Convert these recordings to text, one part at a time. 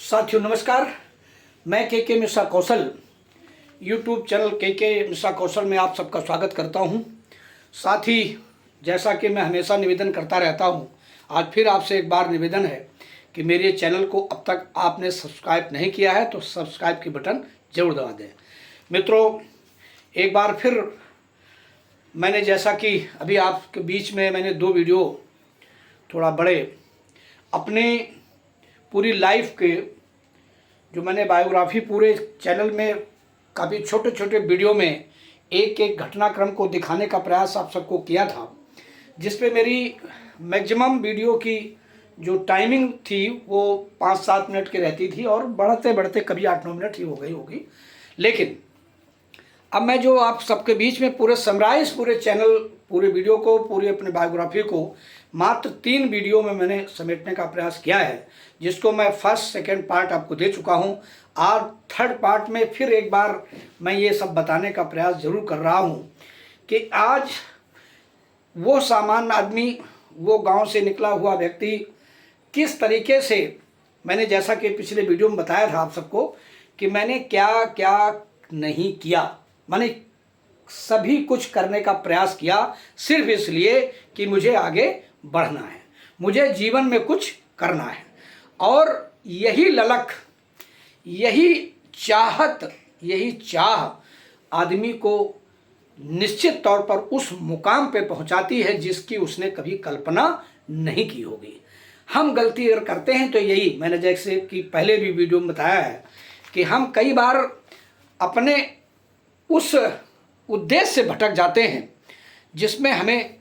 साथियों नमस्कार। मैं के मिश्रा कौशल यूट्यूब चैनल के मिश्रा कौशल में आप सबका स्वागत करता हूं। साथ ही जैसा कि मैं हमेशा निवेदन करता रहता हूं, आज फिर आपसे एक बार निवेदन है कि मेरे चैनल को अब तक आपने सब्सक्राइब नहीं किया है तो सब्सक्राइब की बटन ज़रूर दबा दें। मित्रों, एक बार फिर मैंने जैसा कि अभी आपके बीच में मैंने 2 वीडियो थोड़ा बड़े अपने पूरी लाइफ के जो मैंने बायोग्राफी पूरे चैनल में काफ़ी छोटे छोटे वीडियो में एक एक घटनाक्रम को दिखाने का प्रयास आप सबको किया था, जिस पे मेरी मैक्सिमम वीडियो की जो टाइमिंग थी वो 5-7 मिनट की रहती थी और बढ़ते बढ़ते कभी 8-9 मिनट ही हो गई होगी। लेकिन अब मैं जो आप सबके बीच में पूरे समराइज पूरे चैनल पूरे वीडियो को पूरी अपने बायोग्राफी को मात्र 3 वीडियो में मैंने समेटने का प्रयास किया है, जिसको मैं फर्स्ट सेकंड पार्ट आपको दे चुका हूं। और थर्ड पार्ट में फिर एक बार मैं ये सब बताने का प्रयास ज़रूर कर रहा हूं कि आज वो सामान्य आदमी, वो गांव से निकला हुआ व्यक्ति किस तरीके से, मैंने जैसा कि पिछले वीडियो में बताया था आप सबको कि मैंने क्या क्या नहीं किया, मैंने सभी कुछ करने का प्रयास किया सिर्फ इसलिए कि मुझे आगे बढ़ना है, मुझे जीवन में कुछ करना है। और यही ललक, यही चाहत, यही चाह आदमी को निश्चित तौर पर उस मुकाम पे पहुंचाती है जिसकी उसने कभी कल्पना नहीं की होगी। हम गलती अगर करते हैं तो यही, मैंने जैसे कि पहले भी वीडियो में बताया है कि हम कई बार अपने उस उद्देश्य से भटक जाते हैं जिसमें हमें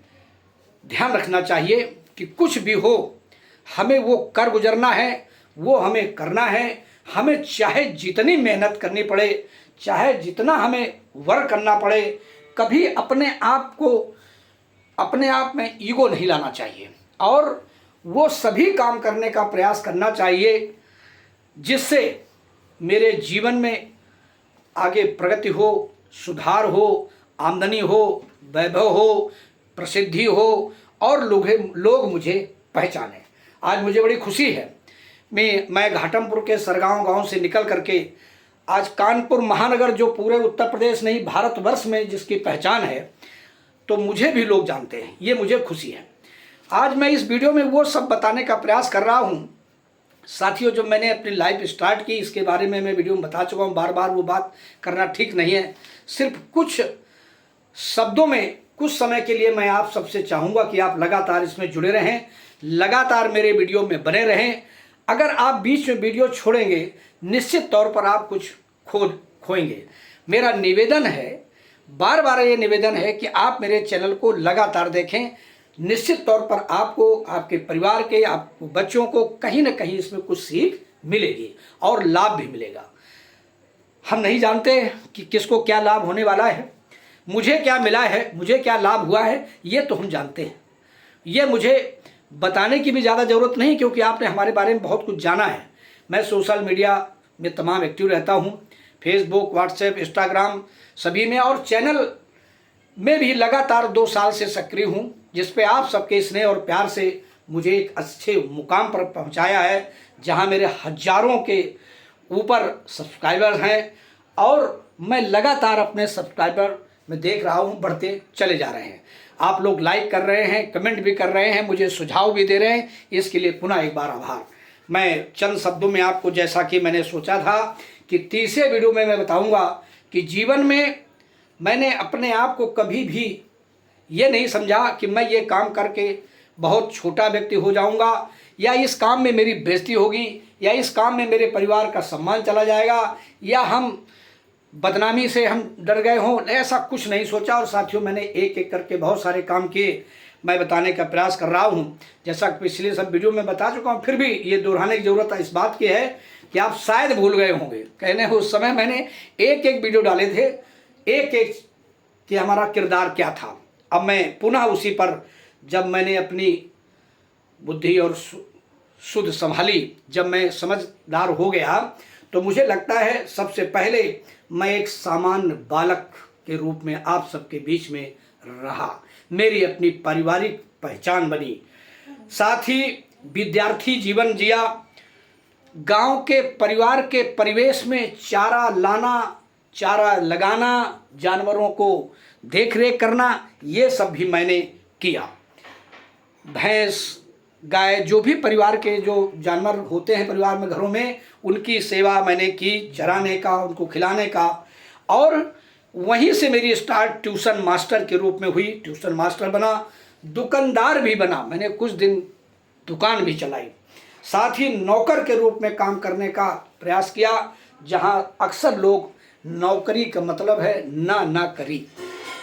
ध्यान रखना चाहिए कि कुछ भी हो हमें वो कर गुजरना है, वो हमें करना है। हमें चाहे जितनी मेहनत करनी पड़े, चाहे जितना हमें वर्क करना पड़े, कभी अपने आप में ईगो नहीं लाना चाहिए और वो सभी काम करने का प्रयास करना चाहिए जिससे मेरे जीवन में आगे प्रगति हो, सुधार हो, आमदनी हो, वैभव हो, प्रसिद्धि हो और लोग मुझे पहचाने। आज मुझे बड़ी खुशी है, मैं घाटमपुर के सरगांव गांव से निकल करके आज कानपुर महानगर, जो पूरे उत्तर प्रदेश नहीं भारतवर्ष में जिसकी पहचान है, तो मुझे भी लोग जानते हैं, ये मुझे खुशी है। आज मैं इस वीडियो में वो सब बताने का प्रयास कर रहा हूँ। साथियों, जो मैंने अपनी लाइफ स्टार्ट की इसके बारे में मैं वीडियो में बता चुका हूँ, बार बार वो बात करना ठीक नहीं है। सिर्फ कुछ शब्दों में कुछ समय के लिए मैं आप सबसे चाहूँगा कि आप लगातार इसमें जुड़े रहें, लगातार मेरे वीडियो में बने रहें। अगर आप बीच में वीडियो छोड़ेंगे निश्चित तौर पर आप कुछ खोएंगे। मेरा निवेदन है, बार बार ये निवेदन है कि आप मेरे चैनल को लगातार देखें। निश्चित तौर पर आपको, आपके परिवार के, आपको बच्चों को कहीं ना कहीं इसमें कुछ सीख मिलेगी और लाभ भी मिलेगा। हम नहीं जानते कि किसको क्या लाभ होने वाला है, मुझे क्या मिला है, मुझे क्या लाभ हुआ है, ये तो हम जानते हैं। ये मुझे बताने की भी ज़्यादा ज़रूरत नहीं, क्योंकि आपने हमारे बारे में बहुत कुछ जाना है। मैं सोशल मीडिया में तमाम एक्टिव रहता हूँ, फेसबुक, व्हाट्सएप, इंस्टाग्राम सभी में, और चैनल में भी लगातार 2 साल से सक्रिय हूँ, जिस पे आप सबके स्नेह और प्यार से मुझे एक अच्छे मुकाम पर पहुँचाया है, जहाँ मेरे हजारों के ऊपर सब्सक्राइबर हैं और मैं लगातार अपने सब्सक्राइबर में देख रहा हूँ बढ़ते चले जा रहे हैं। आप लोग लाइक कर रहे हैं, कमेंट भी कर रहे हैं, मुझे सुझाव भी दे रहे हैं, इसके लिए पुनः एक बार आभार। मैं चंद शब्दों में आपको, जैसा कि मैंने सोचा था कि तीसरे वीडियो में मैं बताऊंगा कि जीवन में मैंने अपने आप को कभी भी ये नहीं समझा कि मैं ये काम करके बहुत छोटा व्यक्ति हो जाऊंगा, या इस काम में मेरी बेइज्जती होगी, या इस काम में मेरे परिवार का सम्मान चला जाएगा, या हम बदनामी से हम डर गए हों। ऐसा कुछ नहीं सोचा। और साथियों, मैंने एक एक करके बहुत सारे काम किए, मैं बताने का प्रयास कर रहा हूं। जैसा कि पिछले सब वीडियो में बता चुका हूं, फिर भी ये दोहराने की ज़रूरत इस बात की है कि आप शायद भूल गए होंगे। कहने उस समय मैंने एक एक वीडियो डाले थे, एक एक कि हमारा किरदार क्या था। अब मैं पुनः उसी पर, जब मैंने अपनी बुद्धि और शुद्ध संभाली, जब मैं समझदार हो गया, तो मुझे लगता है सबसे पहले मैं एक सामान्य बालक के रूप में आप सबके बीच में रहा, मेरी अपनी पारिवारिक पहचान बनी, साथ ही विद्यार्थी जीवन जिया, गांव के परिवार के परिवेश में चारा लाना, चारा लगाना, जानवरों को देख रेख करना, ये सब भी मैंने किया। भैंस, गाय, जो भी परिवार के जो जानवर होते हैं परिवार में, घरों में, उनकी सेवा मैंने की, चराने का, उनको खिलाने का। और वहीं से मेरी स्टार्ट ट्यूशन मास्टर के रूप में हुई। ट्यूशन मास्टर बना, दुकानदार भी बना, मैंने कुछ दिन दुकान भी चलाई। साथ ही नौकर के रूप में काम करने का प्रयास किया, जहां अक्सर लोग नौकरी का मतलब है ना करी,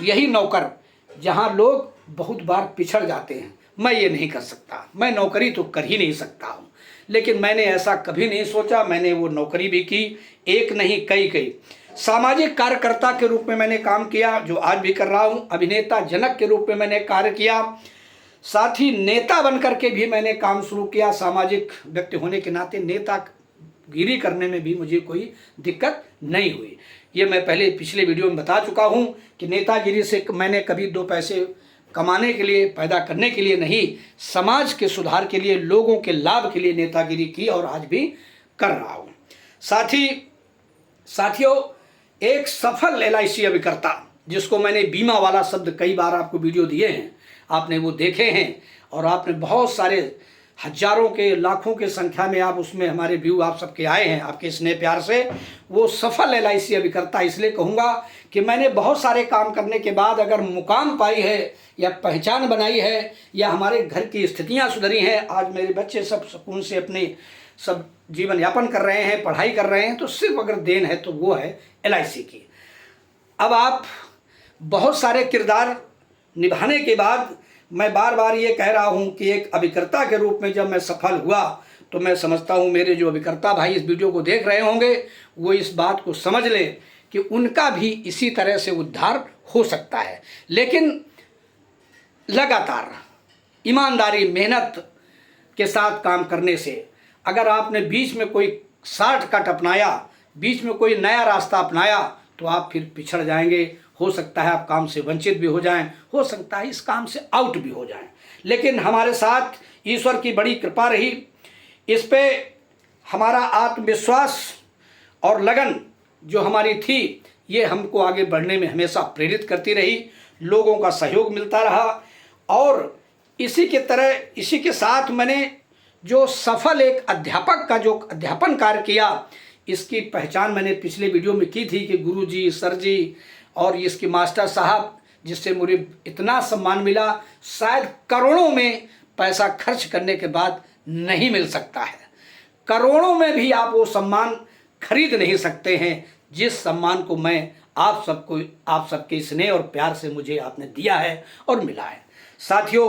यही नौकर, जहां लोग बहुत बार पिछड़ जाते हैं। मैं ये नहीं कर सकता, मैं नौकरी तो कर ही नहीं सकता हूँ। लेकिन मैंने ऐसा कभी नहीं सोचा, मैंने वो नौकरी भी की, एक नहीं कई। सामाजिक कार्यकर्ता के रूप में मैंने काम किया, जो आज भी कर रहा हूँ। अभिनेता जनक के रूप में मैंने कार्य किया, साथ ही नेता बनकर के भी मैंने काम शुरू किया। सामाजिक व्यक्ति होने के नाते नेतागिरी करने में भी मुझे कोई दिक्कत नहीं हुई। ये मैं पहले पिछले वीडियो में बता चुका हूँ कि नेतागिरी से मैंने कभी दो पैसे कमाने के लिए, पैदा करने के लिए नहीं, समाज के सुधार के लिए, लोगों के लाभ के लिए नेतागिरी की, और आज भी कर रहा हूँ। साथियों, एक सफल LIC अभिकर्ता, जिसको मैंने बीमा वाला शब्द कई बार आपको वीडियो दिए हैं, आपने वो देखे हैं, और आपने बहुत सारे हजारों के, लाखों के संख्या में आप उसमें हमारे व्यू आप सबके आए हैं, आपके स्नेह प्यार से। वो सफल LIC अभिकर्ता इसलिए कहूँगा कि मैंने बहुत सारे काम करने के बाद अगर मुकाम पाई है, या पहचान बनाई है, या हमारे घर की स्थितियाँ सुधरी हैं, आज मेरे बच्चे सब सुकून से अपने सब जीवन यापन कर रहे हैं, पढ़ाई कर रहे हैं, तो सिर्फ अगर देन है तो वो है LIC की। अब आप बहुत सारे किरदार निभाने के बाद मैं बार बार ये कह रहा हूँ कि एक अभिकर्ता के रूप में जब मैं सफल हुआ, तो मैं समझता हूँ मेरे जो अभिकर्ता भाई इस वीडियो को देख रहे होंगे, वो इस बात को समझ लें कि उनका भी इसी तरह से उद्धार हो सकता है। लेकिन लगातार ईमानदारी, मेहनत के साथ काम करने से, अगर आपने बीच में कोई शॉर्टकट अपनाया, बीच में कोई नया रास्ता अपनाया, तो आप फिर पिछड़ जाएंगे। हो सकता है आप काम से वंचित भी हो जाएं, हो सकता है इस काम से आउट भी हो जाएं। लेकिन हमारे साथ ईश्वर की बड़ी कृपा रही, इस पे हमारा आत्मविश्वास और लगन जो हमारी थी, ये हमको आगे बढ़ने में हमेशा प्रेरित करती रही। लोगों का सहयोग मिलता रहा, और इसी के साथ मैंने जो सफल एक अध्यापक का जो अध्यापन कार्य किया, इसकी पहचान मैंने पिछले वीडियो में की थी कि गुरुजी, सर जी और इसके मास्टर साहब, जिससे मुझे इतना सम्मान मिला, शायद करोड़ों में पैसा खर्च करने के बाद नहीं मिल सकता है। करोड़ों में भी आप वो सम्मान खरीद नहीं सकते हैं, जिस सम्मान को मैं आप सबके स्नेह और प्यार से मुझे आपने दिया है और मिला है। साथियों,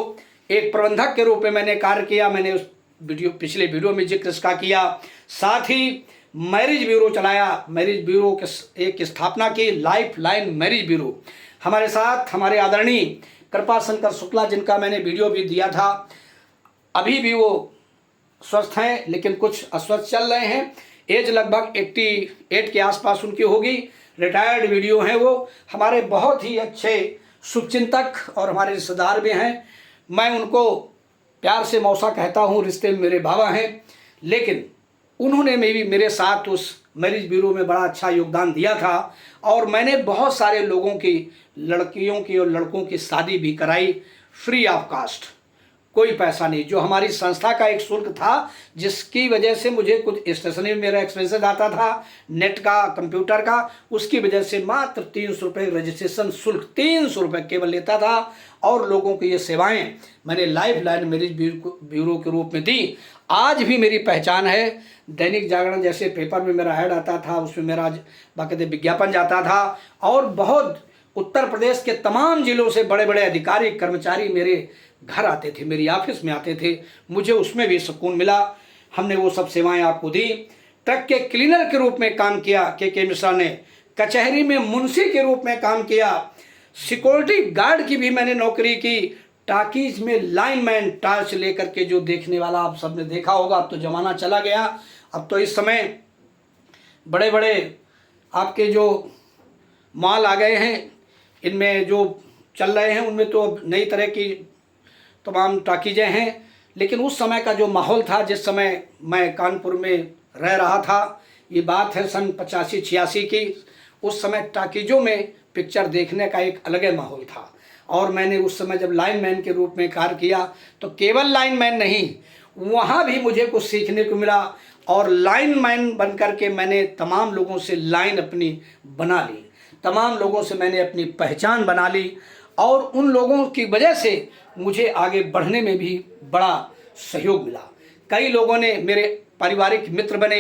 एक प्रबंधक के रूप में मैंने कार्य किया, मैंने उस पिछले वीडियो में जिक्र इसका किया। साथ ही मैरिज ब्यूरो चलाया, मैरिज ब्यूरो के एक स्थापना की, लाइफ लाइन मैरिज ब्यूरो। हमारे साथ हमारे आदरणीय कृपाशंकर शुक्ला, जिनका मैंने वीडियो भी दिया था, अभी भी वो स्वस्थ हैं, लेकिन कुछ अस्वस्थ चल रहे हैं। एज लगभग 88 के आसपास उनकी होगी, रिटायर्ड वीडियो हैं वो। हमारे बहुत ही अच्छे शुभचिंतक और हमारे रिश्तेदार भी हैं। मैं उनको प्यार से मौसा कहता हूँ, रिश्ते में मेरे बाबा हैं, लेकिन उन्होंने भी मेरे साथ उस मैरिज ब्यूरो में बड़ा अच्छा योगदान दिया था, और मैंने बहुत सारे लोगों की, लड़कियों की और लड़कों की शादी भी कराई, फ्री ऑफ कास्ट, कोई पैसा नहीं। जो हमारी संस्था का एक शुल्क था, जिसकी वजह से मुझे कुछ स्टेशनरी में मेरा एक्सपेंसेस आता था, नेट का, कंप्यूटर का, उसकी वजह से मात्र 300 रुपये रजिस्ट्रेशन शुल्क, 300 रुपये केवल लेता था। और लोगों की ये सेवाएं मैंने लाइफ लाइन मैरिज ब्यूरो के रूप में दी। आज भी मेरी पहचान है। दैनिक जागरण जैसे पेपर में मेरा ऐड आता था, उसमें मेरा बाकायदे विज्ञापन जाता था, और बहुत उत्तर प्रदेश के तमाम जिलों से बड़े बड़े अधिकारी, कर्मचारी मेरे घर आते थे, मेरी ऑफिस में आते थे। मुझे उसमें भी सुकून मिला। हमने वो सब सेवाएं आपको दी। ट्रक के क्लीनर के रूप में काम किया के मिश्रा ने, कचहरी में मुंशी के रूप में काम किया, सिक्योरिटी गार्ड की भी मैंने नौकरी की, टाकीज में लाइनमैन, टार्च लेकर के जो देखने वाला आप सबने देखा होगा। अब तो ज़माना चला गया, अब तो इस समय बड़े बड़े आपके जो मॉल आ गए हैं, इनमें जो चल रहे हैं उनमें तो नई तरह की तमाम टाकीजें हैं। लेकिन उस समय का जो माहौल था, जिस समय मैं कानपुर में रह रहा था। ये बात है सन 85-86 की। उस समय टाकीजों में पिक्चर देखने का एक अलग ही माहौल था और मैंने उस समय जब लाइनमैन के रूप में कार्य किया तो केवल लाइनमैन नहीं, वहाँ भी मुझे कुछ सीखने को मिला और लाइनमैन बन कर के मैंने तमाम लोगों से लाइन अपनी बना ली, तमाम लोगों से मैंने अपनी पहचान बना ली और उन लोगों की वजह से मुझे आगे बढ़ने में भी बड़ा सहयोग मिला। कई लोगों ने मेरे पारिवारिक मित्र बने,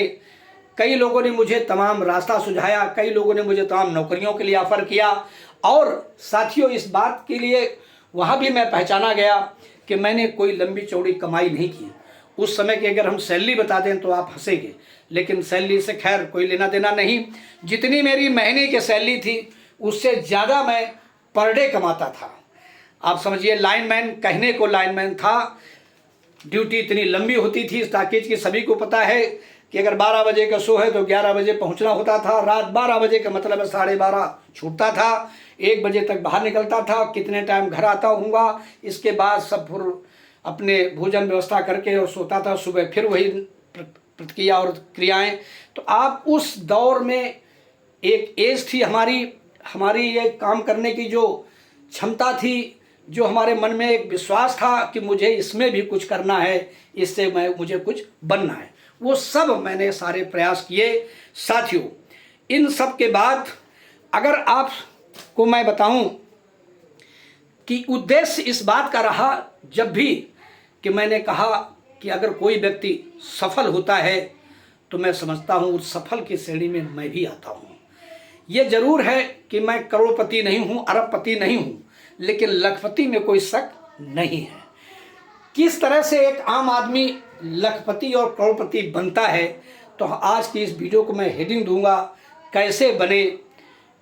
कई लोगों ने मुझे तमाम रास्ता सुझाया, कई लोगों ने मुझे तमाम नौकरियों के लिए ऑफ़र किया और साथियों इस बात के लिए वहाँ भी मैं पहचाना गया कि मैंने कोई लंबी चौड़ी कमाई नहीं की। उस समय की अगर हम सैलरी बता दें तो आप हंसेंगे, लेकिन सैलरी से खैर कोई लेना देना नहीं। जितनी मेरी महीने की सैलरी थी उससे ज़्यादा मैं पर डे कमाता था। आप समझिए, लाइनमैन कहने को लाइनमैन था, ड्यूटी इतनी लंबी होती थी ताकि कि सभी को पता है कि अगर 12 बजे का शो है तो 11 बजे पहुंचना होता था। रात 12 बजे का मतलब है 12:30 छूटता था, 1 बजे तक बाहर निकलता था, कितने टाइम घर आता हूँगा, इसके बाद सब फिर अपने भोजन व्यवस्था करके और सोता था। सुबह फिर वही प्रतिक्रिया और क्रियाएँ। तो आप उस दौर में एक एज थी हमारी ये काम करने की जो क्षमता थी, जो हमारे मन में एक विश्वास था कि मुझे इसमें भी कुछ करना है, इससे मुझे कुछ बनना है, वो सब मैंने सारे प्रयास किए। साथियों, इन सब के बाद अगर आपको मैं बताऊं कि उद्देश्य इस बात का रहा जब भी कि मैंने कहा कि अगर कोई व्यक्ति सफल होता है तो मैं समझता हूं उस सफल की श्रेणी में मैं भी आता हूं। ये जरूर है कि मैं करोड़पति नहीं हूं, अरबपति नहीं हूं, लेकिन लखपति में कोई शक नहीं है। किस तरह से एक आम आदमी लखपति और करोड़पति बनता है, तो आज की इस वीडियो को मैं हेडिंग दूंगा, कैसे बने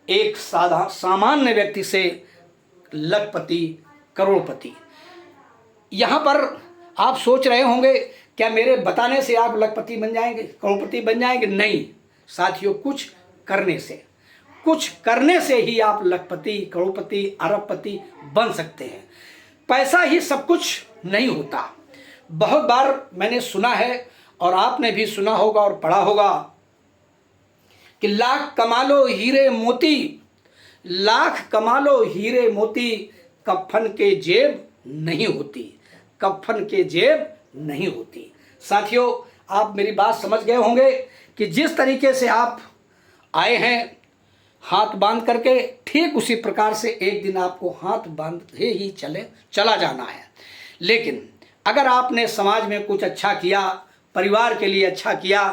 एक सामान्य व्यक्ति से लखपति करोड़पति। यहाँ पर आप सोच रहे होंगे क्या मेरे बताने से आप लखपति बन जाएंगे, करोड़पति बन जाएंगे? नहीं साथियों, कुछ करने से ही आप लखपति, करोड़पति, अरबपति बन सकते हैं। पैसा ही सब कुछ नहीं होता। बहुत बार मैंने सुना है और आपने भी सुना होगा और पढ़ा होगा कि लाख कमा लो हीरे मोती, लाख कमा लो हीरे मोती, कफन के जेब नहीं होती, कफन के जेब नहीं होती। साथियों, आप मेरी बात समझ गए होंगे कि जिस तरीके से आप आए हैं हाथ बांध करके, ठीक उसी प्रकार से एक दिन आपको हाथ बांधे ही चला जाना है। लेकिन अगर आपने समाज में कुछ अच्छा किया, परिवार के लिए अच्छा किया,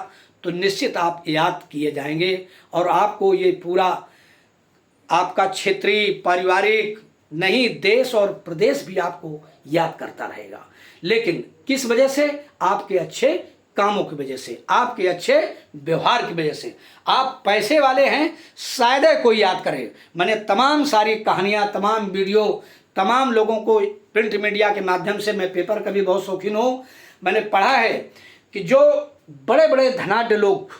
तो निश्चित आप याद किए जाएंगे और आपको ये पूरा आपका क्षेत्रीय, पारिवारिक नहीं, देश और प्रदेश भी आपको याद करता रहेगा। लेकिन किस वजह से? आपके अच्छे कामों की वजह से, आपके अच्छे व्यवहार की वजह से। आप पैसे वाले हैं, शायद कोई याद करे। मैंने तमाम सारी कहानियाँ, तमाम वीडियो, तमाम लोगों को प्रिंट मीडिया के माध्यम से, मैं पेपर का भी बहुत शौकीन हूँ, मैंने पढ़ा है कि जो बड़े बड़े धनाढ्य लोग,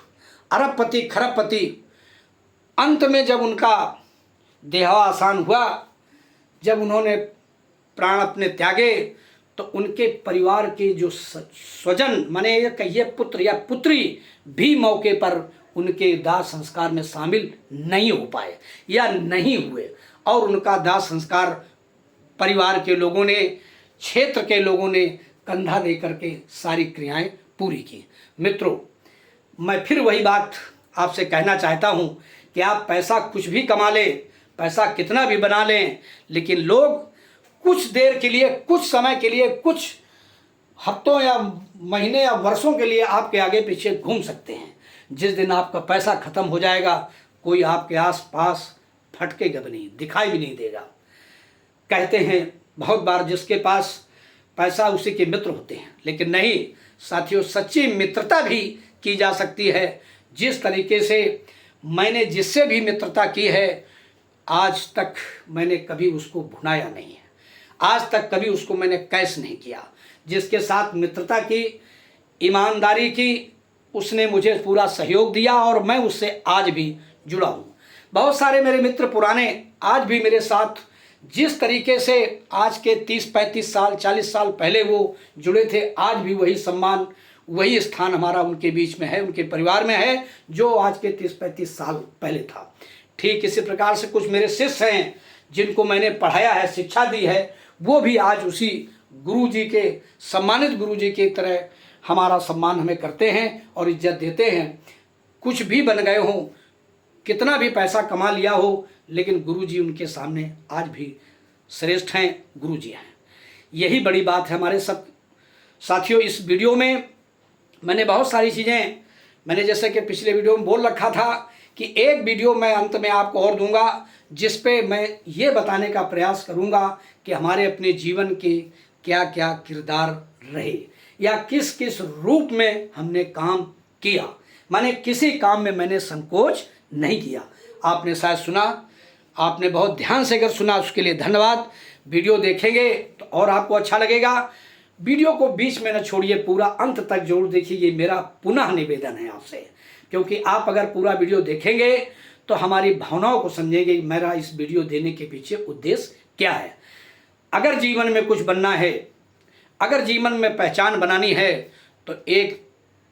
अरबपति, खरबपति, अंत में जब उनका देहावसान हुआ, जब उन्होंने प्राण अपने त्यागे, तो उनके परिवार के जो स्वजन, माने ये कहिए पुत्र या पुत्री, भी मौके पर उनके दाह संस्कार में शामिल नहीं हो पाए या नहीं हुए और उनका दाह संस्कार परिवार के लोगों ने, क्षेत्र के लोगों ने कंधा दे करके सारी क्रियाएं पूरी की। मित्रों, मैं फिर वही बात आपसे कहना चाहता हूं कि आप पैसा कुछ भी कमा लें, पैसा कितना भी बना लें, लेकिन लोग कुछ देर के लिए, कुछ समय के लिए, कुछ हफ्तों या महीने या वर्षों के लिए आपके आगे पीछे घूम सकते हैं। जिस दिन आपका पैसा खत्म हो जाएगा, कोई आपके आसपास फटकेगा भी नहीं, दिखाई भी नहीं देगा। कहते हैं बहुत बार जिसके पास पैसा उसी के मित्र होते हैं, लेकिन नहीं साथियों, सच्ची मित्रता भी की जा सकती है। जिस तरीके से मैंने जिससे भी मित्रता की है, आज तक मैंने कभी उसको भुनाया नहीं है, आज तक कभी उसको मैंने कैश नहीं किया। जिसके साथ मित्रता की, ईमानदारी की, उसने मुझे पूरा सहयोग दिया और मैं उससे आज भी जुड़ा हूँ। बहुत सारे मेरे मित्र पुराने आज भी मेरे साथ जिस तरीके से आज के 30-35 साल, 40 साल पहले वो जुड़े थे, आज भी वही सम्मान, वही स्थान हमारा उनके बीच में है, उनके परिवार में है, जो आज के 30-35 साल पहले था। ठीक इसी प्रकार से कुछ मेरे शिष्य हैं जिनको मैंने पढ़ाया है, शिक्षा दी है, वो भी आज उसी गुरु जी के, सम्मानित गुरु जी की तरह हमारा सम्मान हमें करते हैं और इज्जत देते हैं। कुछ भी बन गए हों, कितना भी पैसा कमा लिया हो, लेकिन गुरु जी उनके सामने आज भी श्रेष्ठ हैं, गुरु जी हैं। यही बड़ी बात है हमारे सब साथियों। इस वीडियो में मैंने बहुत सारी चीज़ें, मैंने जैसे कि पिछले वीडियो में बोल रखा था कि एक वीडियो मैं अंत में आपको और दूंगा, जिस पे मैं ये बताने का प्रयास करूंगा कि हमारे अपने जीवन के क्या क्या किरदार रहे या किस किस रूप में हमने काम किया। माने किसी काम में मैंने संकोच नहीं किया। आपने शायद सुना, आपने बहुत ध्यान से अगर सुना उसके लिए धन्यवाद। वीडियो देखेंगे तो और आपको अच्छा लगेगा। वीडियो को बीच में न छोड़िए, पूरा अंत तक जरूर देखिए, ये मेरा पुनः निवेदन है आपसे, क्योंकि आप अगर पूरा वीडियो देखेंगे तो हमारी भावनाओं को समझेंगे मेरा इस वीडियो देने के पीछे उद्देश्य क्या है। अगर जीवन में कुछ बनना है, अगर जीवन में पहचान बनानी है, तो एक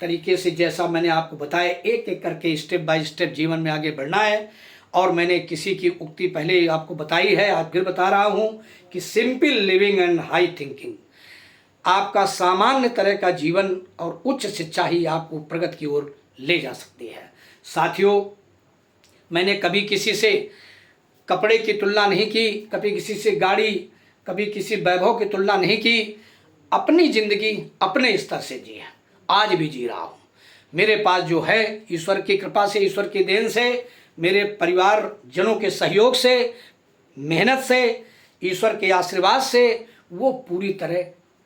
तरीके से जैसा मैंने आपको बताया, एक एक करके स्टेप बाय स्टेप जीवन में आगे बढ़ना है। और मैंने किसी की उक्ति पहले ही आपको बताई है, आज फिर बता रहा हूँ कि simple living and high thinking, आपका सामान्य तरह का जीवन और उच्च शिक्षा ही आपको प्रगति की ओर ले जा सकती है। साथियों, मैंने कभी किसी से कपड़े की तुलना नहीं की, कभी किसी से गाड़ी, कभी किसी वैभव की तुलना नहीं की। अपनी ज़िंदगी अपने स्तर से जी है, आज भी जी रहा हूँ। मेरे पास जो है, ईश्वर की कृपा से, ईश्वर की देन से, मेरे परिवार जनों के सहयोग से, मेहनत से, ईश्वर के आशीर्वाद से, वो पूरी तरह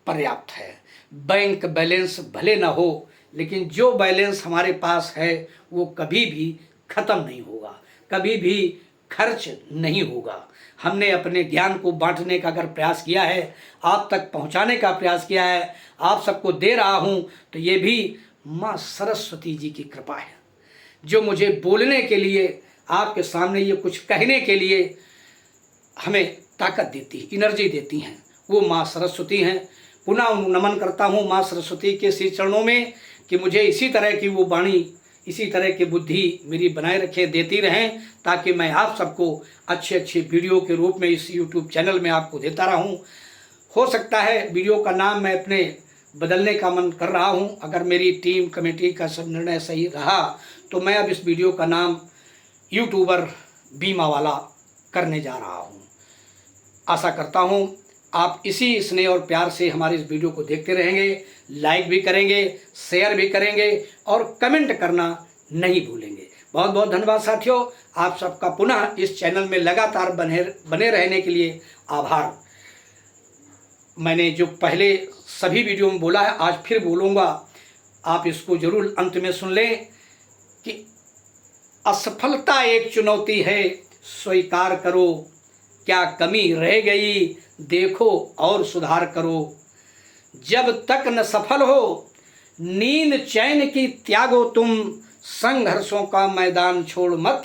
पर्याप्त है। बैंक बैलेंस भले ना हो, लेकिन जो बैलेंस हमारे पास है वो कभी भी ख़त्म नहीं होगा, कभी भी खर्च नहीं होगा। हमने अपने ज्ञान को बांटने का अगर प्रयास किया है, आप तक पहुंचाने का प्रयास किया है, आप सबको दे रहा हूं, तो ये भी माँ सरस्वती जी की कृपा है, जो मुझे बोलने के लिए, आपके सामने ये कुछ कहने के लिए हमें ताकत देती, एनर्जी देती हैं, वो माँ सरस्वती हैं। पुनः नमन करता हूँ माँ सरस्वती के श्री चरणों में कि मुझे इसी तरह की वो वाणी, इसी तरह की बुद्धि मेरी बनाए रखे, देती रहें, ताकि मैं आप सबको अच्छे अच्छे वीडियो के रूप में इस YouTube चैनल में आपको देता रहूं। हो सकता है वीडियो का नाम मैं अपने बदलने का मन कर रहा हूं, अगर मेरी टीम कमेटी का सब निर्णय सही रहा तो मैं अब इस वीडियो का नाम यूट्यूबर बीमा वाला करने जा रहा हूं। आशा करता हूं आप इसी स्नेह और प्यार से हमारे इस वीडियो को देखते रहेंगे, लाइक भी करेंगे, शेयर भी करेंगे और कमेंट करना नहीं भूलेंगे। बहुत बहुत धन्यवाद साथियों, आप सबका पुनः इस चैनल में लगातार बने रहने के लिए आभार। मैंने जो पहले सभी वीडियो में बोला है, आज फिर बोलूँगा, आप इसको जरूर अंत में सुन लें कि असफलता एक चुनौती है, स्वीकार करो, क्या कमी रह गई देखो और सुधार करो। जब तक न सफल हो नींद चैन की त्यागो तुम, संघर्षों का मैदान छोड़ मत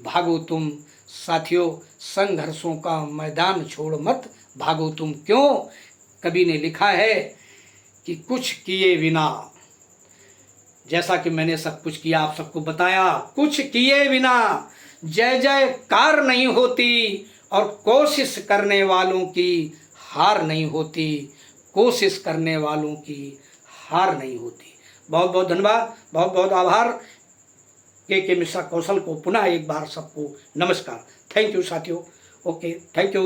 भागो तुम। साथियों, संघर्षों का मैदान छोड़ मत भागो तुम। क्यों? कवि ने लिखा है कि कुछ किए बिना, जैसा कि मैंने सब कुछ किया, आप सबको बताया, कुछ किए बिना जय जयकार नहीं होती और कोशिश करने वालों की हार नहीं होती, कोशिश करने वालों की हार नहीं होती। बहुत बहुत धन्यवाद, बहुत बहुत आभार। के मिश्रा कौशल को पुनः एक बार सबको नमस्कार। थैंक यू साथियों। Okay, thank you.